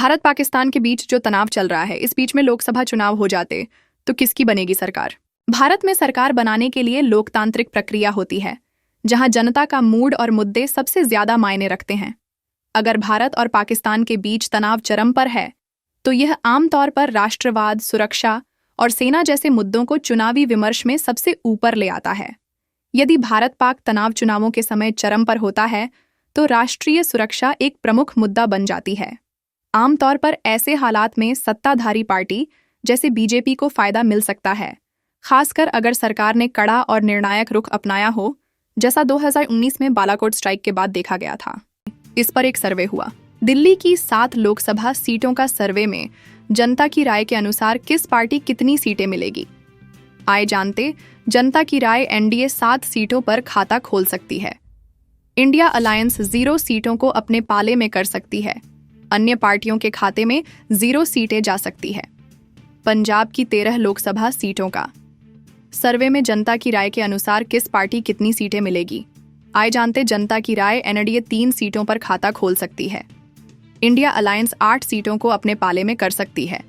भारत पाकिस्तान के बीच जो तनाव चल रहा है, इस बीच में लोकसभा चुनाव हो जाते तो किसकी बनेगी सरकार? भारत में सरकार बनाने के लिए लोकतांत्रिक प्रक्रिया होती है, जहां जनता का मूड और मुद्दे सबसे ज्यादा मायने रखते हैं। अगर भारत और पाकिस्तान के बीच तनाव चरम पर है, तो यह आमतौर पर राष्ट्रवाद, सुरक्षा और सेना जैसे मुद्दों को चुनावी विमर्श में सबसे ऊपर ले आता है। यदि भारत पाक तनाव चुनावों के समय चरम पर होता है, तो राष्ट्रीय सुरक्षा एक प्रमुख मुद्दा बन जाती है। आमतौर पर ऐसे हालात में सत्ताधारी पार्टी जैसे बीजेपी को फायदा मिल सकता है, खासकर अगर सरकार ने कड़ा और निर्णायक रुख अपनाया हो, जैसा 2019 में बालाकोट स्ट्राइक के बाद देखा गया था। इस पर एक सर्वे हुआ। दिल्ली की 7 लोकसभा सीटों का सर्वे में जनता की राय के अनुसार किस पार्टी कितनी सीटें मिलेगी? आइए जानते, जनता की राय एनडीए 7 सीटों पर खाता खोल सकती है। इंडिया अलायंस 0 सीटों को अपने पाले में कर सकती है। अन्य पार्टियों के खाते में 0 सीटें जा सकती है। पंजाब की 13 लोकसभा सीटों का सर्वे में जनता की राय के अनुसार किस पार्टी कितनी सीटें मिलेगी? आइए जानते, जनता की राय एनडीए 3 सीटों पर खाता खोल सकती है। इंडिया अलायंस 8 सीटों को अपने पाले में कर सकती है।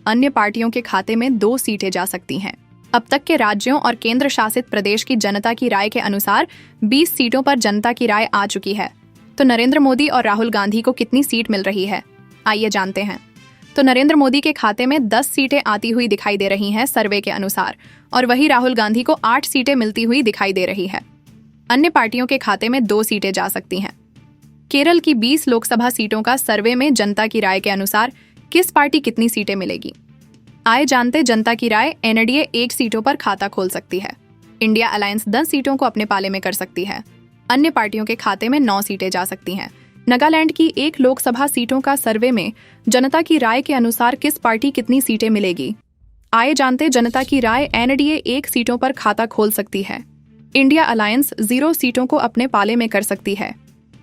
अन्य पार्टियों के खाते में 2 सीटें जा सकती हैं। अब तक के राज्यों और केंद्र शासित प्रदेश की जनता की राय के अनुसार 20 सीटों पर जनता की राय आ चुकी है। तो नरेंद्र मोदी और राहुल गांधी को कितनी सीट मिल रही है? आइए जानते हैं। तो नरेंद्र मोदी के खाते में 10 सीटें आती हुई दिखाई दे रही हैं सर्वे के अनुसार, और वहीं राहुल गांधी को 8 सीटें मिलती हुई दिखाई दे रही है। अन्य पार्टियों के खाते में 2 सीटें जा सकती हैं। केरल की 20 लोकसभा सीटों का सर्वे में जनता की राय के अनुसार किस पार्टी कितनी सीटें मिलेगी? आइए जानते, जनता की राय एनडीए 1 सीटों पर खाता खोल सकती है। इंडिया अलायंस 10 सीटों को अपने पाले में कर सकती है। अन्य पार्टियों के खाते में 9 सीटें जा सकती हैं। नागालैंड की 1 लोकसभा सीटों का सर्वे में जनता की राय के अनुसार किस पार्टी कितनी सीटें मिलेगी? आइए जानते, जनता की राय एनडीए 1 सीटों पर खाता खोल सकती है। इंडिया अलायंस 0 सीटों को अपने पाले में कर सकती है।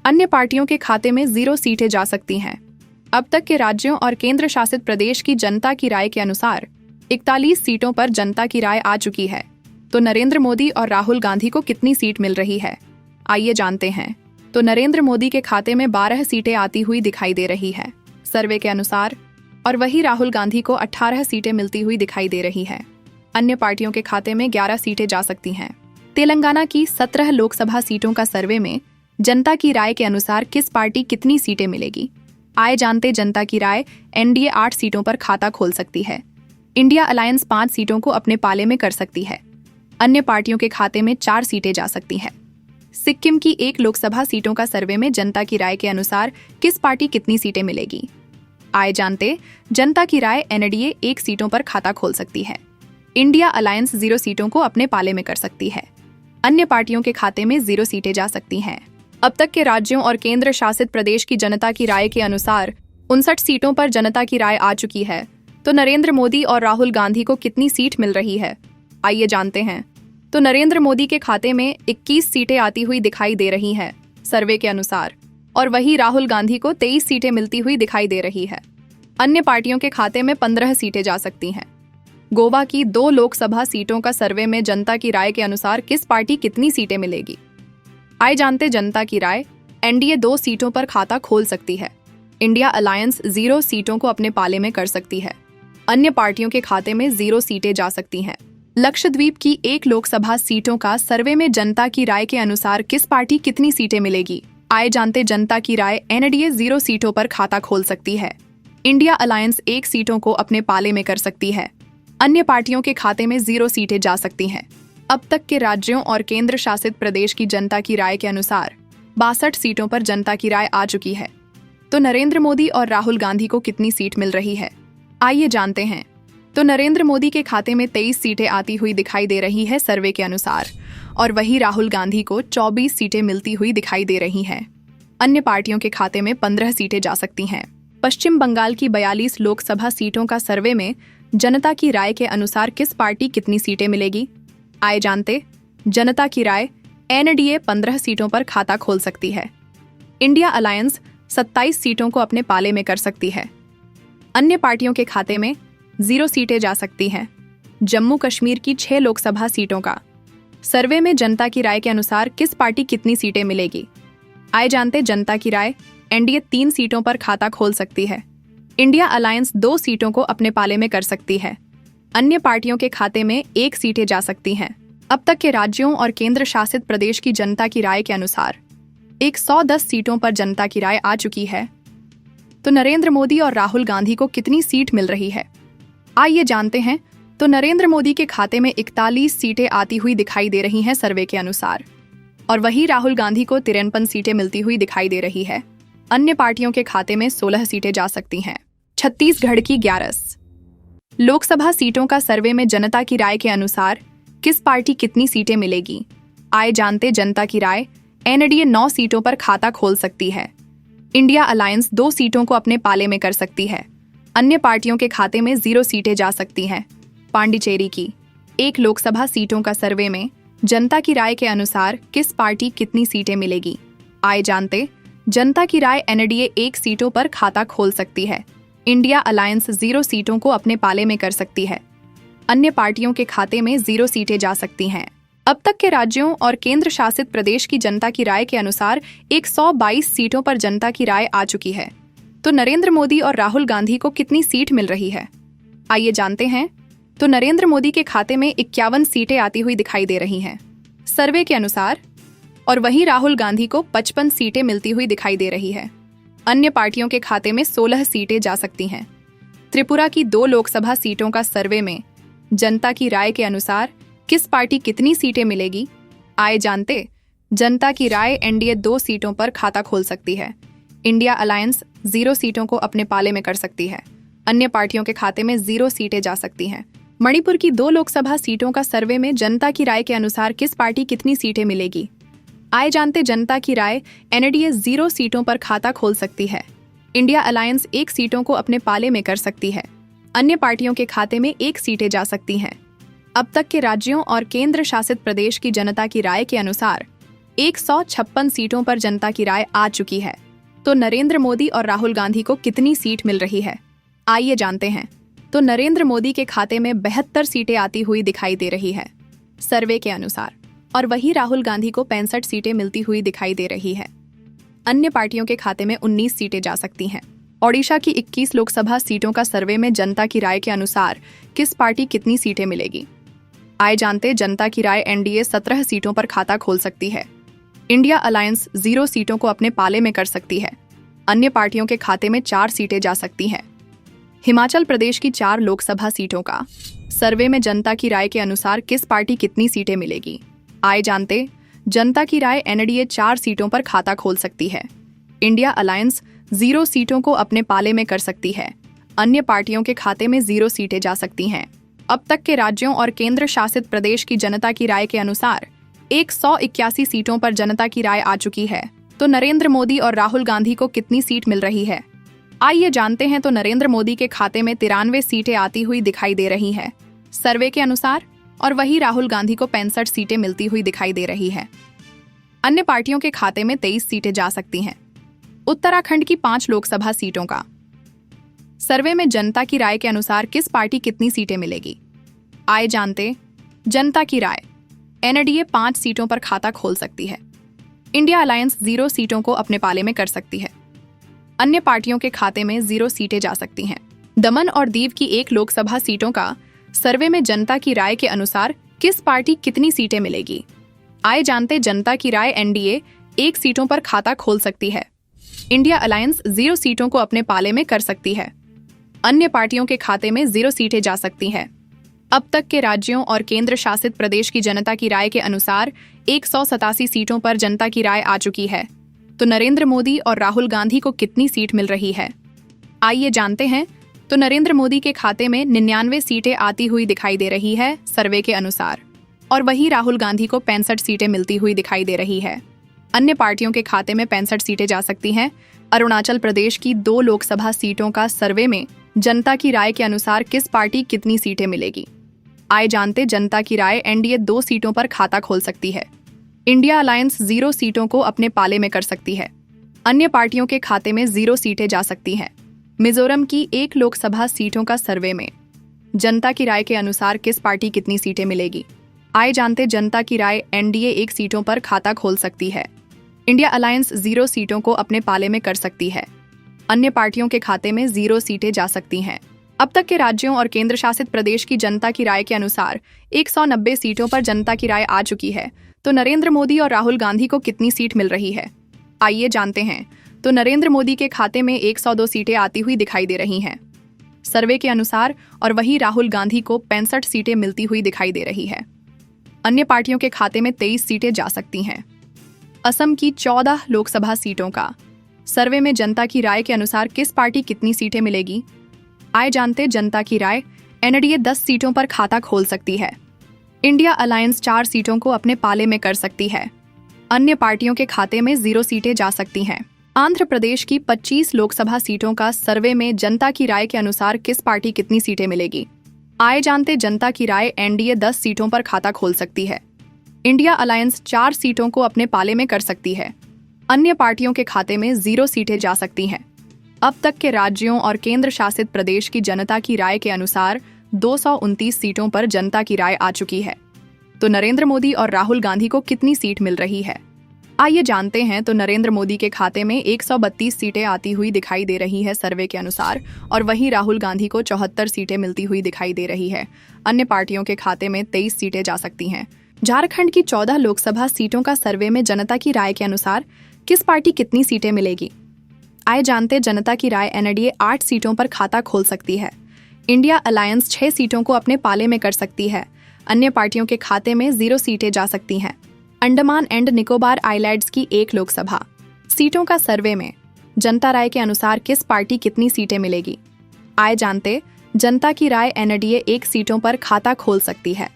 अन्य पार्टियों के खाते में 0 सीटें जा सकती हैं। अब तक के राज्यों और केंद्र शासित प्रदेश की जनता की राय के अनुसार 41 सीटों पर जनता की राय आ चुकी है। तो नरेंद्र मोदी और राहुल गांधी को कितनी सीट मिल रही है? आइए जानते हैं। तो नरेंद्र मोदी के खाते में 12 सीटें आती हुई दिखाई दे रही है सर्वे के अनुसार, और वही राहुल गांधी को 18 सीटें मिलती हुई दिखाई दे रही है। अन्य पार्टियों के खाते में 11 सीटें जा सकती हैं। तेलंगाना की 17 लोकसभा सीटों का सर्वे में जनता की राय के अनुसार किस पार्टी कितनी सीटें मिलेगी? आइए जानते, जनता की राय एनडीए 8 सीटों पर खाता खोल सकती है। इंडिया अलायंस 5 सीटों को अपने पाले में कर सकती है। अन्य पार्टियों के खाते में 4 सीटें जा सकती हैं। सिक्किम की 1 लोकसभा सीटों का सर्वे में जनता की राय के अनुसार किस पार्टी कितनी सीटें मिलेगी? आइए जानते, जनता की राय एनडीए 1 सीटों पर खाता खोल सकती है। इंडिया अलायंस 0 सीटों को अपने पाले में कर सकती है। अन्य पार्टियों के खाते में 0 सीटें जा सकती हैं। अब तक के राज्यों और केंद्र शासित प्रदेश की जनता की राय के अनुसार 59 सीटों पर जनता की राय आ चुकी है। तो नरेंद्र मोदी और राहुल गांधी को कितनी सीट मिल रही है? आइए जानते हैं। तो नरेंद्र मोदी के खाते में 21 सीटें आती हुई दिखाई दे रही हैं सर्वे के अनुसार, और वही राहुल गांधी को 23 सीटें मिलती हुई दिखाई दे रही है। अन्य पार्टियों के खाते में 15 सीटें जा सकती हैं। गोवा की 2 लोकसभा सीटों का सर्वे में जनता की राय के अनुसार किस पार्टी कितनी सीटें मिलेगी? आइए जानते, जनता की राय एनडीए 2 सीटों पर खाता खोल सकती है। इंडिया अलायंस 0 सीटों को अपने पाले में कर सकती है। अन्य पार्टियों के खाते में 0 सीटें जा सकती हैं। लक्षद्वीप की 1 लोकसभा सीटों का सर्वे में जनता की राय के अनुसार किस पार्टी कितनी सीटें मिलेगी? आइए जानते, जनता की राय एनडीए 0 सीटों पर खाता खोल सकती है। इंडिया अलायंस 1 सीटों को अपने पाले में कर सकती है। अन्य पार्टियों के खाते में 0 सीटें जा सकती हैं। अब तक के राज्यों और केंद्र शासित प्रदेश की जनता की राय के अनुसार 62 सीटों पर जनता की राय आ चुकी है। तो नरेंद्र मोदी और राहुल गांधी को कितनी सीट मिल रही है? आइए जानते हैं। तो नरेंद्र मोदी के खाते में 23 सीटें आती हुई दिखाई दे रही है सर्वे के अनुसार, और वही राहुल गांधी को 24 सीटें मिलती हुई दिखाई दे रही हैं। अन्य पार्टियों के खाते में 15 सीटें जा सकती हैं। पश्चिम बंगाल की 42 लोकसभा सीटों का सर्वे में जनता की राय के अनुसार किस पार्टी कितनी सीटें मिलेगी? आइए जानते, जनता की राय एनडीए 15 सीटों पर खाता खोल सकती है। इंडिया अलायंस 27 सीटों को अपने पाले में कर सकती है। अन्य पार्टियों के खाते में 0 सीटें जा सकती हैं। जम्मू कश्मीर की 6 लोकसभा सीटों का सर्वे में जनता की राय के अनुसार किस पार्टी कितनी सीटें मिलेगी? आइए जानते, जनता की राय एनडीए 3 सीटों पर खाता खोल सकती है। इंडिया अलायंस 2 सीटों को अपने पाले में कर सकती है। अन्य पार्टियों के खाते में 1 सीटें जा सकती हैं। अब तक के राज्यों और केंद्र शासित प्रदेश की जनता की राय के अनुसार 110 सीटों पर जनता की राय आ चुकी है। तो नरेंद्र मोदी और राहुल गांधी को कितनी सीट मिल रही है, आइए जानते हैं। तो नरेंद्र मोदी के खाते में 41 सीटें आती हुई दिखाई दे रही हैं सर्वे के अनुसार, और वहीं राहुल गांधी को 53 सीटें मिलती हुई दिखाई दे रही है। अन्य पार्टियों के खाते में 16 सीटें जा सकती हैं। छत्तीसगढ़ की 11 लोकसभा सीटों का सर्वे में जनता की राय के अनुसार किस पार्टी कितनी सीटें मिलेगी, आए जानते जनता की राय। एनडीए 9 सीटों पर खाता खोल सकती है। इंडिया अलायंस 2 सीटों को अपने पाले में कर सकती है। अन्य पार्टियों के खाते में 0 सीटें जा सकती हैं। पांडिचेरी की 1 लोकसभा सीटों का सर्वे में जनता की राय के अनुसार किस पार्टी कितनी सीटें मिलेगी, आए जानते जनता की राय। एनडीए 1 सीटों पर खाता खोल सकती है। इंडिया अलायंस 0 सीटों को अपने पाले में कर सकती है। अन्य पार्टियों के खाते में 0 सीटें जा सकती हैं। अब तक के राज्यों और केंद्र शासित प्रदेश की जनता की राय के अनुसार 122 सीटों पर जनता की राय आ चुकी है। तो नरेंद्र मोदी और राहुल गांधी को कितनी सीट मिल रही है, आइए जानते हैं। तो नरेंद्र मोदी के खाते में 51 सीटें आती हुई दिखाई दे रही हैं सर्वे के अनुसार, और वहीं राहुल गांधी को 55 सीटें मिलती हुई दिखाई दे रही है। अन्य पार्टियों के खाते में 16 सीटें जा सकती हैं। त्रिपुरा की 2 लोकसभा सीटों का सर्वे में जनता की राय के अनुसार किस पार्टी कितनी सीटें मिलेगी, आए जानते जनता की राय। एनडीए 2 सीटों पर खाता खोल सकती है। इंडिया अलायंस 0 सीटों को अपने पाले में कर सकती है। अन्य पार्टियों के खाते में 0 सीटें जा सकती हैं। मणिपुर की 2 लोकसभा सीटों का सर्वे में जनता की राय के अनुसार किस पार्टी कितनी सीटें मिलेगी, आए जानते जनता की राय। एनडीए 0 सीटों पर खाता खोल सकती है। इंडिया अलायंस 1 सीटों को अपने पाले में कर सकती है। अन्य पार्टियों के खाते में 1 सीटें जा सकती हैं। अब तक के राज्यों और केंद्र शासित प्रदेश की जनता की राय के अनुसार 156 सीटों पर जनता की राय आ चुकी है। तो नरेंद्र मोदी और राहुल गांधी को कितनी सीट मिल रही है, आइए जानते हैं। तो नरेंद्र मोदी के खाते में 72 सीटें आती हुई दिखाई दे रही है सर्वे के अनुसार, और वहीं राहुल गांधी को 65 सीटें मिलती हुई दिखाई दे रही है। अन्य पार्टियों के खाते में 19 सीटें जा सकती हैं। ओडिशा की 21 लोकसभा सीटों का सर्वे में जनता की राय के अनुसार किस पार्टी कितनी सीटें मिलेगी, आए जानते जनता की राय। एनडीए 17 सीटों पर खाता खोल सकती है। इंडिया अलायंस 0 सीटों को अपने पाले में कर सकती है। अन्य पार्टियों के खाते में 4 सीटें जा सकती हैं। हिमाचल प्रदेश की 4 लोकसभा सीटों का सर्वे में जनता की राय के अनुसार किस पार्टी कितनी सीटें मिलेगी, आए जानते जनता की राय। एनडीए 4 सीटों पर खाता खोल सकती है। इंडिया अलायंस 0 सीटों को अपने पाले में कर सकती है। अन्य पार्टियों के खाते में 0 सीटें जा सकती हैं। अब तक के राज्यों और केंद्र शासित प्रदेश की जनता की राय के अनुसार 181 सीटों पर जनता की राय आ चुकी है। तो नरेंद्र मोदी और राहुल गांधी को कितनी सीट मिल रही है, आइए जानते हैं। तो नरेंद्र मोदी के खाते में 93 सीटें आती हुई दिखाई दे रही हैं सर्वे के अनुसार, और वहीं राहुल गांधी को 65 सीटें मिलती हुई दिखाई दे रही है। अन्य पार्टियों के खाते में 23 सीटें जा सकती हैं। उत्तराखंड की 5 लोकसभा सीटों का सर्वे में जनता की राय के अनुसार किस पार्टी कितनी सीटें मिलेगी, आए जानते जनता की राय। एनडीए 5 सीटों पर खाता खोल सकती है। इंडिया अलायंस 0 सीटों को अपने पाले में कर सकती है। अन्य पार्टियों के खाते में 0 सीटें जा सकती हैं। दमन और दीव की 1 लोकसभा सीटों का सर्वे में जनता की राय के अनुसार किस पार्टी कितनी सीटें मिलेगी, आए जानते जनता की राय। एनडीए 1 सीटों पर खाता खोल सकती है। इंडिया अलायंस 0 सीटों को अपने पाले में कर सकती है। अन्य पार्टियों के खाते में 0 सीटें जा सकती हैं। अब तक के राज्यों और केंद्र शासित प्रदेश की जनता की राय के अनुसार 187 सीटों पर जनता की राय आ चुकी है। तो नरेंद्र मोदी और राहुल गांधी को कितनी सीट मिल रही है, आइए जानते हैं। तो नरेंद्र मोदी के खाते में 99 सीटें आती हुई दिखाई दे रही है सर्वे के अनुसार, और वहीं राहुल गांधी को 65 सीटें मिलती हुई दिखाई दे रही है। अन्य पार्टियों के खाते में 65 सीटें जा सकती हैं। अरुणाचल प्रदेश की 2 लोकसभा सीटों का सर्वे में जनता की राय के अनुसार किस पार्टी कितनी सीटें मिलेगी, आए जानते जनता की राय। एनडीए 2 सीटों पर खाता खोल सकती है। इंडिया अलायंस 0 सीटों को अपने पाले में कर सकती है। अन्य पार्टियों के खाते में 0 सीटें जा सकती हैं। मिजोरम की 1 लोकसभा सीटों का सर्वे में जनता की राय के अनुसार किस पार्टी कितनी सीटें मिलेगी, आए जानते जनता की राय। एनडीए 1 सीटों पर खाता खोल सकती है। इंडिया अलायंस 0 सीटों को अपने पाले में कर सकती है। अन्य पार्टियों के खाते में 0 सीटें जा सकती हैं। अब तक के राज्यों और केंद्र शासित प्रदेश की जनता की राय के अनुसार 190 सीटों पर जनता की राय आ चुकी है। तो नरेंद्र मोदी और राहुल गांधी को कितनी सीट मिल रही है, आइए जानते हैं। तो नरेंद्र मोदी के खाते में 102 सीटें आती हुई दिखाई दे रही हैं सर्वे के अनुसार, और वहीं राहुल गांधी को 65 सीटें मिलती हुई दिखाई दे रही है। अन्य पार्टियों के खाते में 23 सीटें जा सकती हैं। असम की 14 लोकसभा सीटों का सर्वे में जनता की राय के अनुसार किस पार्टी कितनी सीटें मिलेगी, आए जानते जनता की राय। एनडीए 10 सीटों पर खाता खोल सकती है। इंडिया अलायंस 4 सीटों को अपने पाले में कर सकती है। अन्य पार्टियों के खाते में 0 सीटें जा सकती हैं। आंध्र प्रदेश की 25 लोकसभा सीटों का सर्वे में जनता की राय के अनुसार किस पार्टी कितनी सीटें मिलेगी, आए जानते जनता की राय। एनडीए 10 सीटों पर खाता खोल सकती है। इंडिया अलायंस 4 सीटों को अपने पाले में कर सकती है। अन्य पार्टियों के खाते में 0 सीटें जा सकती हैं। अब तक के राज्यों और केंद्र शासित प्रदेश की जनता की राय के अनुसार 229 सीटों पर जनता की राय आ चुकी है। तो नरेंद्र मोदी और राहुल गांधी को कितनी सीट मिल रही है, आइए जानते हैं। तो नरेंद्र मोदी के खाते में 132 सीटें आती हुई दिखाई दे रही है सर्वे के अनुसार, और वहीं राहुल गांधी को 74 सीटें मिलती हुई दिखाई दे रही है। अन्य पार्टियों के खाते में 23 सीटें जा सकती हैं। झारखंड की 14 लोकसभा सीटों का सर्वे में जनता की राय के अनुसार किस पार्टी कितनी सीटें मिलेगी, आए जानते जनता की राय। एनडीए 8 सीटों पर खाता खोल सकती है। इंडिया अलायंस 6 सीटों को अपने पाले में कर सकती है। अन्य पार्टियों के खाते में 0 सीटें जा सकती हैं। अंडमान एंड निकोबार आइलैंड्स की 1 लोकसभा सीटों का सर्वे में जनता राय के अनुसार किस पार्टी कितनी सीटें मिलेगी, आए जानते जनता की राय। एनडीए 1 सीटों पर खाता खोल सकती है।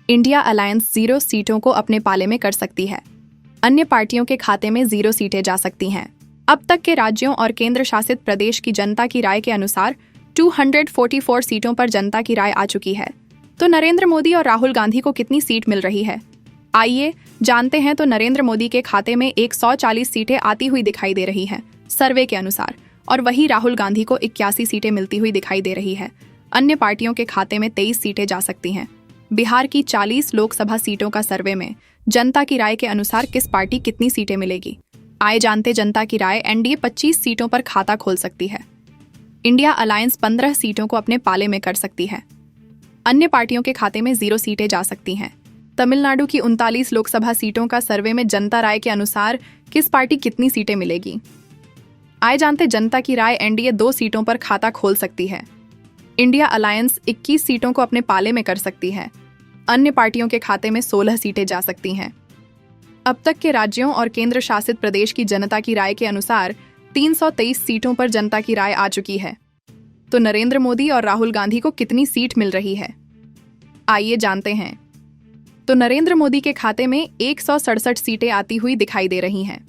इंडिया अलायंस 0 सीटों को अपने पाले में कर सकती है। अन्य पार्टियों के खाते में 0 सीटें जा सकती हैं। अब तक के राज्यों और केंद्र शासित प्रदेश की जनता की राय के अनुसार 244 सीटों पर जनता की राय आ चुकी है। तो नरेंद्र मोदी और राहुल गांधी को कितनी सीट मिल रही है, आइए जानते हैं। तो नरेंद्र मोदी के खाते में 140 सीटें आती हुई दिखाई दे रही हैं सर्वे के अनुसार, और वहीं राहुल गांधी को 81 सीटें मिलती हुई दिखाई दे रही है। अन्य पार्टियों के खाते में 23 सीटें जा सकती हैं। बिहार की 40 लोकसभा सीटों का सर्वे में जनता की राय के अनुसार किस पार्टी कितनी सीटें मिलेगी, आए जानते जनता की राय। एनडीए 25 सीटों पर खाता खोल सकती है। इंडिया अलायंस 15 सीटों को अपने पाले में कर सकती है। अन्य पार्टियों के खाते में 0 सीटें जा सकती हैं। तमिलनाडु की 39 लोकसभा सीटों का सर्वे में जनता राय के अनुसार किस पार्टी कितनी सीटें मिलेगी, आए जानते जनता की राय। एनडीए 2 सीटों पर खाता खोल सकती है। इंडिया अलायंस 21 सीटों को अपने पाले में कर सकती है। अन्य पार्टियों के खाते में 16 सीटें जा सकती हैं। अब तक के राज्यों और केंद्र शासित प्रदेश की जनता की राय के अनुसार 323 सीटों पर जनता की राय आ चुकी है। तो नरेंद्र मोदी और राहुल गांधी को कितनी सीट मिल रही है, आइए जानते हैं। तो नरेंद्र मोदी के खाते में 167 सीटें आती हुई दिखाई दे रही हैं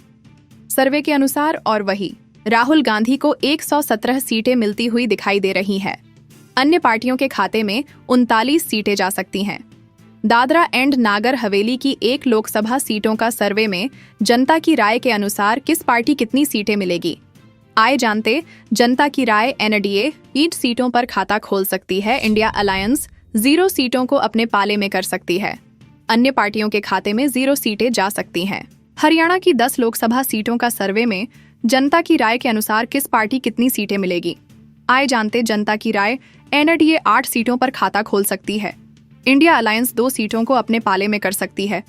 सर्वे के अनुसार, और वहीं राहुल गांधी को 117 सीटें मिलती हुई दिखाई दे रही है। अन्य पार्टियों के खाते में 39 सीटें जा सकती हैं। दादरा एंड नागर हवेली की 1 लोकसभा सीटों का सर्वे में जनता की राय के अनुसार किस पार्टी कितनी सीटें मिलेगी, आए जानते जनता की राय। एनडीए 8 सीटों पर खाता खोल सकती है। इंडिया अलायंस 0 सीटों को अपने पाले में कर सकती है। अन्य पार्टियों के खाते में 0 सीटें जा सकती हैं। हरियाणा की 10 लोकसभा सीटों का सर्वे में जनता की राय के अनुसार किस पार्टी कितनी सीटें मिलेगी, आए जानते जनता की राय। एनडीए 8 सीटों पर खाता खोल सकती है। इंडिया अलायंस 2 सीटों को अपने पाले में कर सकती है।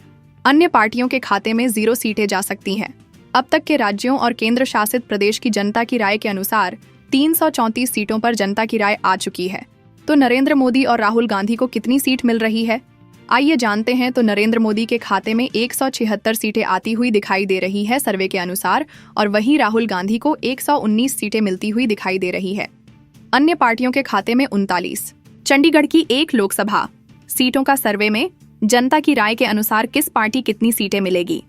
अन्य पार्टियों के खाते में 0 सीटें जा सकती हैं। अब तक के राज्यों और केंद्र शासित प्रदेश की जनता की राय के अनुसार 334 सीटों पर जनता की राय आ चुकी है। तो नरेंद्र मोदी और राहुल गांधी को कितनी सीट मिल रही है, आइए जानते हैं। तो नरेंद्र मोदी के खाते में 176 सीटें आती हुई दिखाई दे रही है सर्वे के अनुसार, और वहीं राहुल गांधी को 119 सीटें मिलती हुई दिखाई दे रही है। अन्य पार्टियों के खाते में 39। चंडीगढ़ की 1 लोकसभा सीटों का सर्वे में जनता की राय के अनुसार किस पार्टी कितनी सीटें मिलेगी,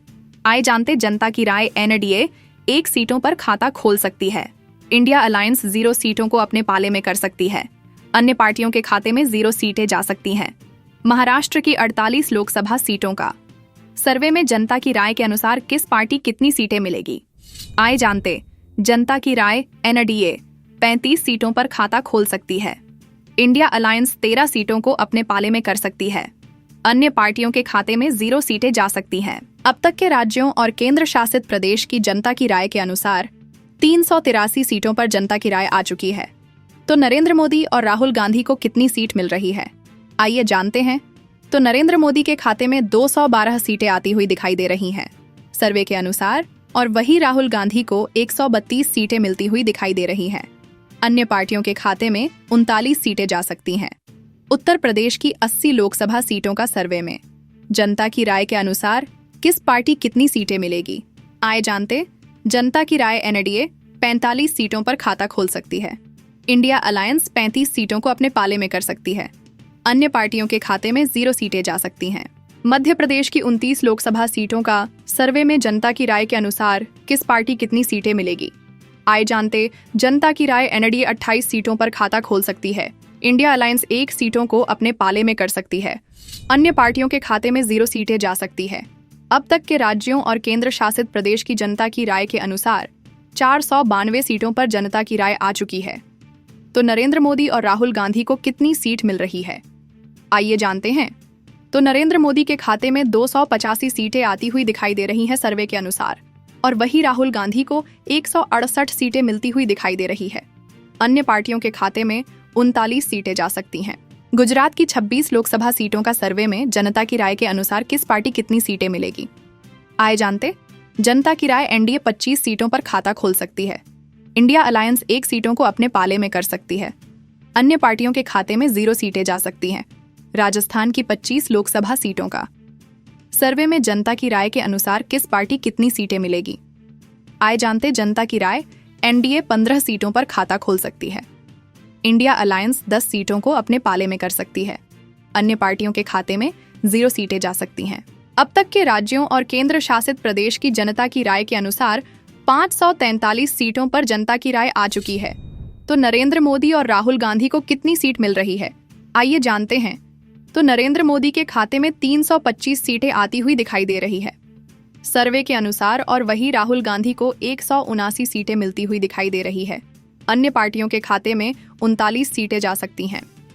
आए जानते जनता की राय। एनडीए 1 सीटों पर खाता खोल सकती है। इंडिया अलायंस 0 सीटों को अपने पाले में कर सकती है। अन्य पार्टियों के खाते में 0 सीटें जा सकती हैं। महाराष्ट्र की 48 लोकसभा सीटों का सर्वे में जनता की राय के अनुसार किस पार्टी कितनी सीटें मिलेगी, आए जानते जनता की राय। एनडीए 35 सीटों पर खाता खोल सकती है। इंडिया अलायंस 13 सीटों को अपने पाले में कर सकती है। अन्य पार्टियों के खाते में 0 सीटें जा सकती हैं। अब तक के राज्यों और केंद्र शासित प्रदेश की जनता की राय के अनुसार 383 सीटों पर जनता की राय आ चुकी है। तो नरेंद्र मोदी और राहुल गांधी को कितनी सीट मिल रही है, आइए जानते हैं। तो नरेंद्र मोदी के खाते में 212 सीटें आती हुई दिखाई दे रही हैं सर्वे के अनुसार, और वही राहुल गांधी को 132 सीटें मिलती हुई दिखाई दे रही हैं। अन्य पार्टियों के खाते में 39 सीटें जा सकती हैं। उत्तर प्रदेश की 80 लोकसभा सीटों का सर्वे में जनता की राय के अनुसार किस पार्टी कितनी सीटें मिलेगी, आए जानते। जनता की राय एनडीए 45 सीटों पर खाता खोल सकती है। इंडिया अलायंस 35 सीटों को अपने पाले में कर सकती है। अन्य पार्टियों के खाते में 0 सीटें जा सकती हैं। मध्य प्रदेश की 29 लोकसभा सीटों का सर्वे में जनता की राय के अनुसार किस पार्टी कितनी सीटें मिलेगी, आए जानते। जनता की राय एनडीए 28 सीटों पर खाता खोल सकती है। इंडिया अलायंस 1 सीटों को अपने पाले में कर सकती है। अन्य पार्टियों के खाते में 0 सीटें जा सकती है। अब तक के राज्यों और केंद्र शासित प्रदेश की जनता की राय के अनुसार 492 सीटों पर जनता की राय आ चुकी है। तो नरेंद्र मोदी और राहुल गांधी को कितनी सीट मिल रही है, आइए जानते हैं। तो नरेंद्र मोदी के खाते में 285 सीटें आती हुई दिखाई दे रही हैं सर्वे के अनुसार, और वही राहुल गांधी को 168 सीटें मिलती हुई दिखाई दे रही है। अन्य पार्टियों के खाते में 39 सीटें जा सकती हैं। गुजरात की 26 लोकसभा सीटों का सर्वे में जनता की राय के अनुसार किस पार्टी कितनी सीटें मिलेगी, आए जानते। जनता की राय एनडीए 25 सीटों पर खाता खोल सकती है। इंडिया अलायंस 1 सीटों को अपने पाले में कर सकती है। अन्य पार्टियों के खाते में 0 सीटें जा सकती हैं। राजस्थान की 25 लोकसभा सीटों का सर्वे में जनता की राय के अनुसार किस पार्टी कितनी सीटें मिलेगी, आए जानते। जनता की राय एनडीए 15 सीटों पर खाता खोल सकती है। इंडिया अलायंस 10 सीटों को अपने पाले में कर सकती है। अन्य पार्टियों के खाते में 0 सीटें जा सकती हैं। अब तक के राज्यों और केंद्र शासित प्रदेश की जनता की राय के अनुसार 543 सीटों पर जनता की राय आ चुकी है। तो नरेंद्र मोदी और राहुल गांधी को कितनी सीट मिल रही है, आइए जानते हैं। तो नरेंद्र मोदी के खाते में 325 सीटें आती हुई दिखाई दे रही है सर्वे के अनुसार, और वही राहुल गांधी को 179 सीटें मिलती हुई दिखाई दे रही है। अन्य पार्टियों के खाते में 39 सीटें जा सकती हैं।